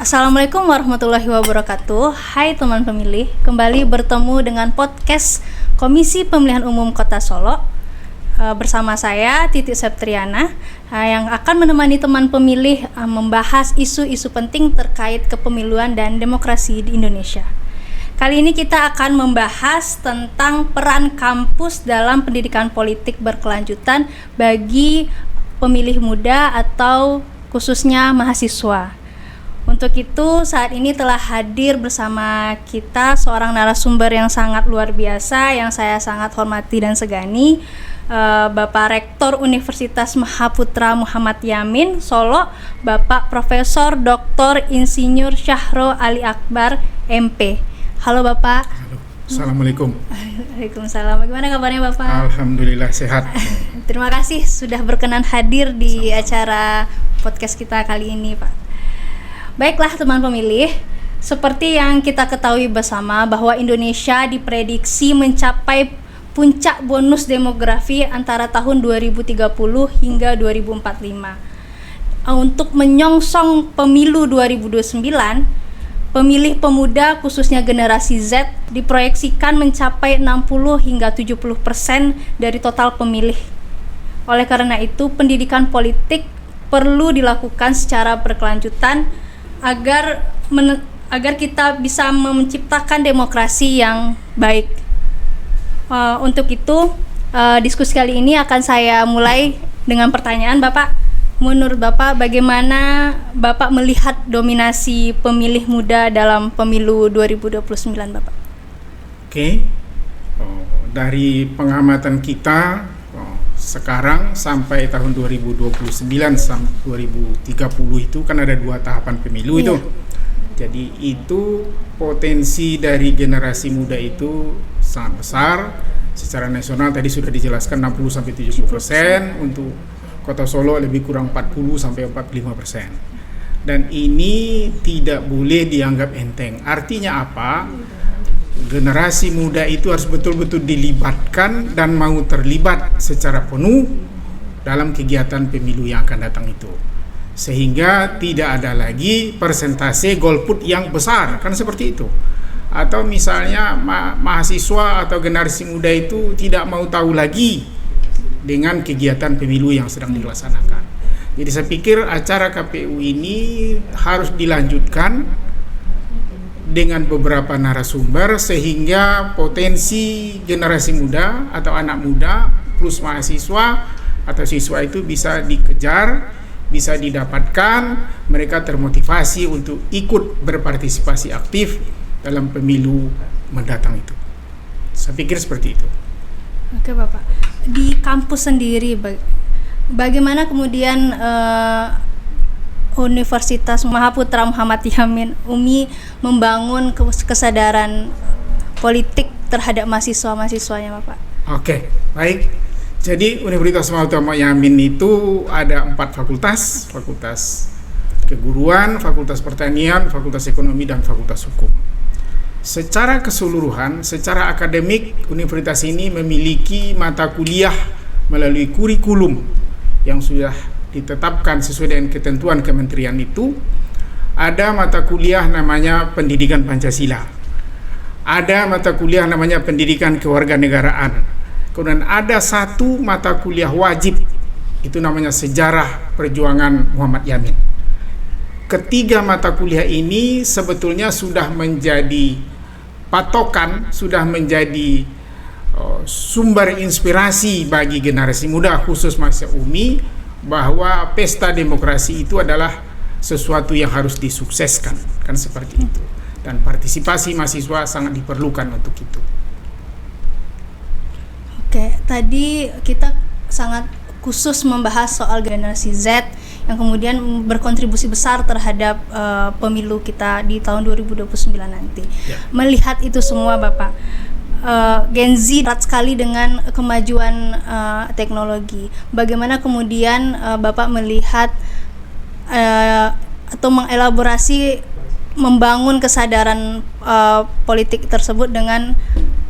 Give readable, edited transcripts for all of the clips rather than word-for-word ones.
Assalamualaikum warahmatullahi wabarakatuh. Hai teman pemilih, kembali bertemu dengan podcast Komisi Pemilihan Umum Kota Solo bersama saya Titi Septriana yang akan menemani teman pemilih membahas isu-isu penting terkait kepemiluan dan demokrasi di Indonesia. Kali ini kita akan membahas tentang peran kampus dalam pendidikan politik berkelanjutan bagi pemilih muda atau khususnya mahasiswa. Untuk itu saat ini telah hadir bersama kita seorang narasumber yang sangat luar biasa, yang saya sangat hormati dan segani, Bapak Rektor Universitas Mahaputra Muhammad Yamin Solo, Bapak Profesor Dr. Insinyur Syahro Ali Akbar MP. Halo Bapak. Halo. Assalamualaikum. Waalaikumsalam. Bagaimana kabarnya Bapak? Alhamdulillah sehat. Terima kasih sudah berkenan hadir di acara podcast kita kali ini, Pak. Baiklah teman pemilih, seperti yang kita ketahui bersama bahwa Indonesia diprediksi mencapai puncak bonus demografi antara tahun 2030 hingga 2045. Untuk menyongsong pemilu 2029, pemilih pemuda khususnya generasi Z diproyeksikan mencapai 60 hingga 70% dari total pemilih. Oleh karena itu, pendidikan politik perlu dilakukan secara berkelanjutan agar kita bisa menciptakan demokrasi yang baik. Untuk itu, diskusi kali ini akan saya mulai dengan pertanyaan Bapak. Menurut Bapak, bagaimana Bapak melihat dominasi pemilih muda dalam pemilu 2029, Bapak? Oke. Dari pengamatan kita sekarang sampai tahun 2029 sampai 2030 itu kan ada 2 tahapan pemilu itu. Jadi itu potensi dari generasi muda itu sangat besar. Secara nasional tadi sudah dijelaskan 60 sampai 70%, untuk Kota Solo lebih kurang 40 sampai 45%. Dan ini tidak boleh dianggap enteng. Artinya apa? Generasi muda itu harus betul-betul dilibatkan dan mau terlibat secara penuh dalam kegiatan pemilu yang akan datang itu. Sehingga tidak ada lagi persentase golput yang besar, kan seperti itu. Atau misalnya mahasiswa atau generasi muda itu tidak mau tahu lagi dengan kegiatan pemilu yang sedang dilaksanakan. Jadi saya pikir acara KPU ini harus dilanjutkan dengan beberapa narasumber sehingga potensi generasi muda atau anak muda plus mahasiswa atau siswa itu bisa dikejar, bisa didapatkan, mereka termotivasi untuk ikut berpartisipasi aktif dalam pemilu mendatang itu. Saya pikir seperti itu. Oke Bapak, di kampus sendiri bagaimana kemudian Universitas Mahaputra Muhammad Yamin UMI membangun kesadaran politik terhadap mahasiswa-mahasiswanya Bapak? Oke, baik. Jadi Universitas Mahaputra Muhammad Yamin itu ada 4 fakultas: Fakultas Keguruan, Fakultas Pertanian, Fakultas Ekonomi, dan Fakultas Hukum. Secara keseluruhan, secara akademik, universitas ini memiliki mata kuliah melalui kurikulum yang sudah ditetapkan sesuai dengan ketentuan kementerian itu. Ada mata kuliah namanya Pendidikan Pancasila. Ada mata kuliah namanya Pendidikan Kewarganegaraan. Kemudian ada 1 mata kuliah wajib, itu namanya Sejarah Perjuangan Muhammad Yamin. Ketiga mata kuliah ini sebetulnya sudah menjadi patokan, sudah menjadi sumber inspirasi bagi generasi muda khusus mahasiswa UMI bahwa pesta demokrasi itu adalah sesuatu yang harus disukseskan, kan seperti itu. Dan partisipasi mahasiswa sangat diperlukan untuk itu. Oke, tadi kita sangat khusus membahas soal generasi Z yang kemudian berkontribusi besar terhadap pemilu kita di tahun 2029 nanti. Melihat itu semua Bapak, Gen Z erat sekali dengan kemajuan teknologi. Bagaimana kemudian Bapak melihat atau mengelaborasi membangun kesadaran politik tersebut dengan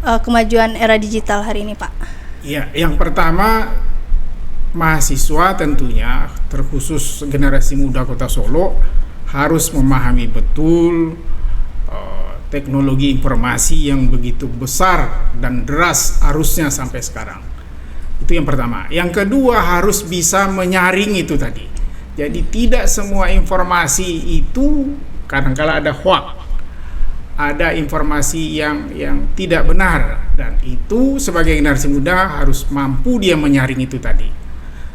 kemajuan era digital hari ini Pak? Ya, yang pertama mahasiswa tentunya terkhusus generasi muda Kota Solo harus memahami betul teknologi informasi yang begitu besar dan deras arusnya sampai sekarang. Itu yang pertama. Yang kedua, harus bisa menyaring itu tadi. Jadi tidak semua informasi itu, kadang-kala ada hoax, ada informasi yang tidak benar, dan itu sebagai generasi muda harus mampu dia menyaring itu tadi.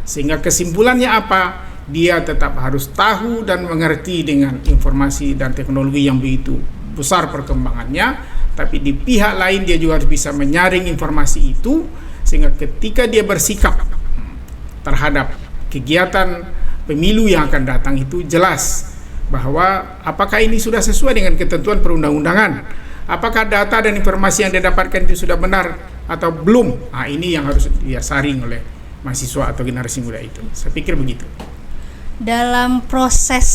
Sehingga kesimpulannya apa? Dia tetap harus tahu dan mengerti dengan informasi dan teknologi yang begitu besar perkembangannya, tapi di pihak lain dia juga harus bisa menyaring informasi itu, sehingga ketika dia bersikap terhadap kegiatan pemilu yang akan datang itu jelas bahwa apakah ini sudah sesuai dengan ketentuan perundang-undangan, apakah data dan informasi yang dia dapatkan itu sudah benar atau belum. Nah, ini yang harus dia saring oleh mahasiswa atau generasi muda itu. Saya pikir begitu. Dalam proses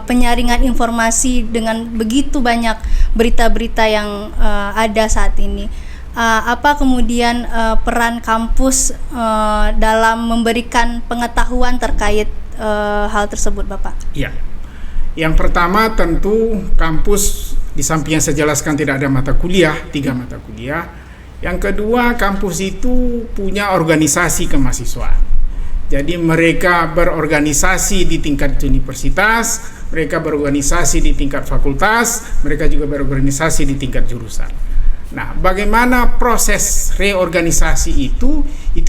penyaringan informasi dengan begitu banyak berita-berita yang ada saat ini, apa kemudian peran kampus dalam memberikan pengetahuan terkait hal tersebut, Bapak? Iya. Yang pertama tentu kampus di samping yang saya jelaskan tidak ada mata kuliah, 3 mata kuliah. Yang kedua, kampus itu punya organisasi kemahasiswaan. Jadi mereka berorganisasi di tingkat universitas, mereka berorganisasi di tingkat fakultas, mereka juga berorganisasi di tingkat jurusan. Nah, bagaimana proses reorganisasi itu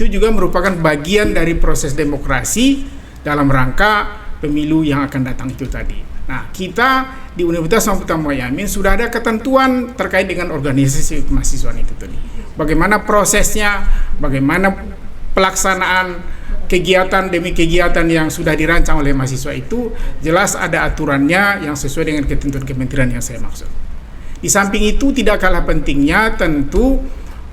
juga merupakan bagian dari proses demokrasi dalam rangka pemilu yang akan datang itu tadi. Nah, kita di Universitas Mahmud Muhaimin sudah ada ketentuan terkait dengan organisasi kemahasiswaan itu tadi. Bagaimana prosesnya, bagaimana pelaksanaan kegiatan demi kegiatan yang sudah dirancang oleh mahasiswa itu, jelas ada aturannya yang sesuai dengan ketentuan kementerian yang saya maksud. Di samping itu tidak kalah pentingnya tentu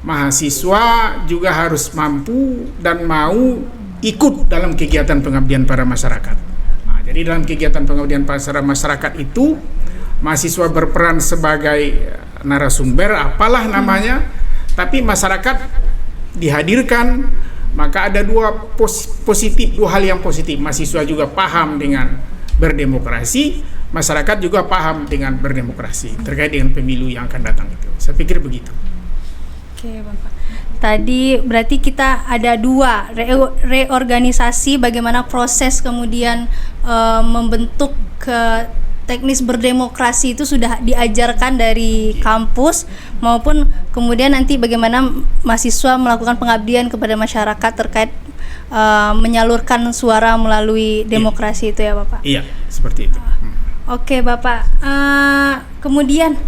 mahasiswa juga harus mampu dan mau ikut dalam kegiatan pengabdian pada masyarakat. Nah, jadi dalam kegiatan pengabdian pada masyarakat itu mahasiswa berperan sebagai narasumber, apalah namanya, tapi masyarakat dihadirkan. Maka ada dua hal yang positif. Mahasiswa juga paham dengan berdemokrasi, masyarakat juga paham dengan berdemokrasi terkait dengan pemilu yang akan datang itu. Saya pikir begitu. Oke, Bapak. Tadi berarti kita ada 2 reorganisasi, bagaimana proses kemudian membentuk ke teknis berdemokrasi itu sudah diajarkan dari kampus, maupun kemudian nanti bagaimana mahasiswa melakukan pengabdian kepada masyarakat terkait menyalurkan suara melalui demokrasi itu ya, Bapak? Iya, seperti itu. Oke, Bapak. Kemudian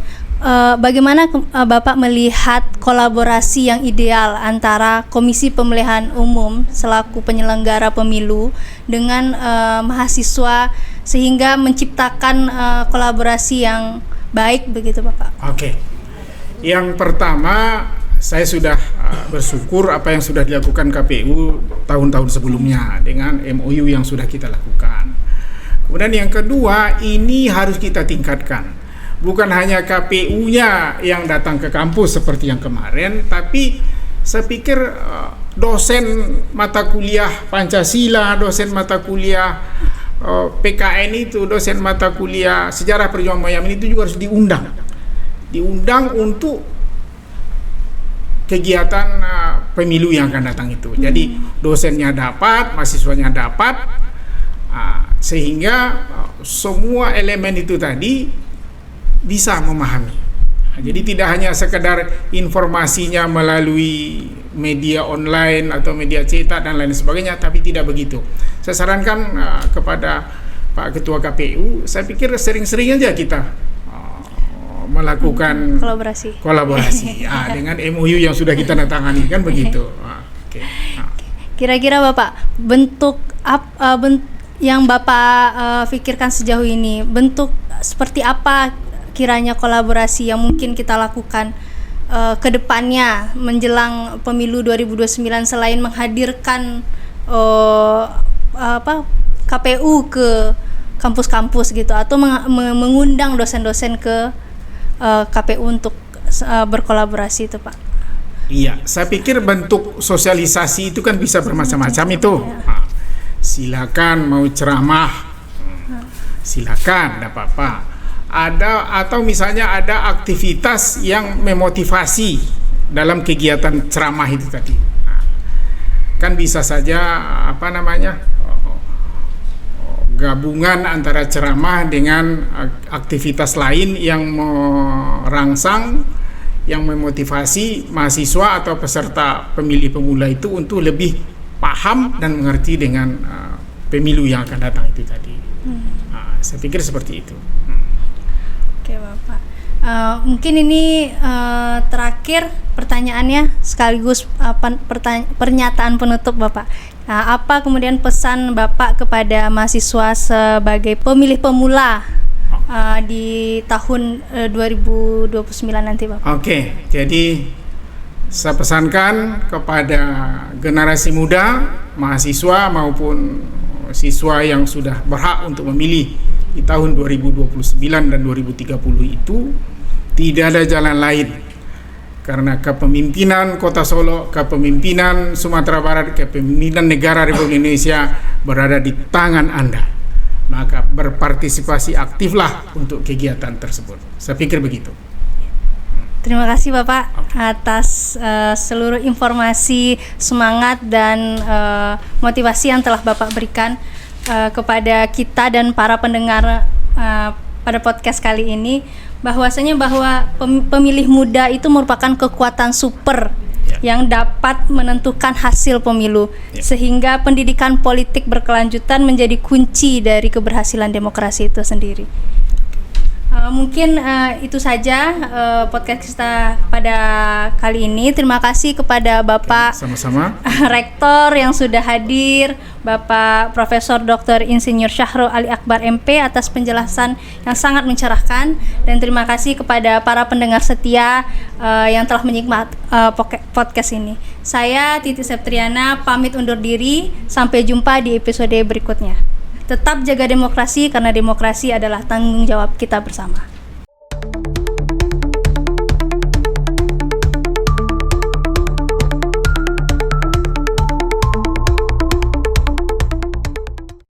bagaimana Bapak melihat kolaborasi yang ideal antara Komisi Pemilihan Umum selaku penyelenggara pemilu dengan mahasiswa sehingga menciptakan kolaborasi yang baik begitu, Bapak? Oke. Yang pertama, saya sudah bersyukur apa yang sudah dilakukan KPU tahun-tahun sebelumnya dengan MOU yang sudah kita lakukan. Kemudian yang kedua, ini harus kita tingkatkan. Bukan hanya KPU-nya yang datang ke kampus seperti yang kemarin, tapi saya pikir dosen mata kuliah Pancasila, dosen mata kuliah PKN itu, dosen mata kuliah Sejarah Perjuangan Muhaimin itu juga harus diundang untuk kegiatan pemilu yang akan datang itu. Jadi dosennya dapat, mahasiswanya dapat, sehingga semua elemen itu tadi bisa memahami. Jadi tidak hanya sekedar informasinya melalui media online atau media cetak dan lain sebagainya, tapi tidak begitu. Saya sarankan kepada Pak Ketua KPU, saya pikir sering-sering aja kita melakukan kolaborasi dengan MOU yang sudah kita tangani, kan begitu. Kira-kira Bapak, bentuk yang Bapak pikirkan sejauh ini, bentuk seperti apa kiranya kolaborasi yang mungkin kita lakukan ke depannya menjelang pemilu 2029 selain menghadirkan KPU ke kampus-kampus gitu, atau mengundang dosen-dosen ke KPU untuk berkolaborasi itu, Pak? Iya, saya pikir bentuk sosialisasi itu kan bisa bermacam-macam itu. Silakan mau ceramah, silakan, tidak apa-apa. Atau misalnya ada aktivitas yang memotivasi dalam kegiatan ceramah itu tadi. Nah, kan bisa saja gabungan antara ceramah dengan aktivitas lain yang merangsang, yang memotivasi mahasiswa atau peserta pemilih pemula itu untuk lebih paham dan mengerti dengan pemilu yang akan datang itu tadi. Saya pikir seperti itu. Oke Bapak, mungkin ini terakhir pertanyaannya sekaligus pernyataan penutup Bapak. Apa kemudian pesan Bapak kepada mahasiswa sebagai pemilih pemula di tahun 2029 nanti Bapak? Oke, jadi saya pesankan kepada generasi muda, mahasiswa maupun siswa yang sudah berhak untuk memilih di tahun 2029 dan 2030 itu tidak ada jalan lain, karena kepemimpinan Kota Solo, kepemimpinan Sumatera Barat, kepemimpinan negara Republik Indonesia berada di tangan Anda. Maka berpartisipasi aktiflah untuk kegiatan tersebut. Saya pikir begitu. Terima kasih Bapak atas seluruh informasi, semangat dan motivasi yang telah Bapak berikan kepada kita dan para pendengar pada podcast kali ini, bahwasanya bahwa pemilih muda itu merupakan kekuatan super yang dapat menentukan hasil pemilu, sehingga pendidikan politik berkelanjutan menjadi kunci dari keberhasilan demokrasi itu sendiri. Mungkin itu saja podcast kita pada kali ini. Terima kasih kepada Bapak sama-sama Rektor yang sudah hadir, Bapak Profesor Dr. Insinyur Syahrul Ali Akbar MP atas penjelasan yang sangat mencerahkan, dan terima kasih kepada para pendengar setia yang telah menyikmat podcast ini. Saya Titi Septriana pamit undur diri, sampai jumpa di episode berikutnya. Tetap jaga demokrasi, karena demokrasi adalah tanggung jawab kita bersama.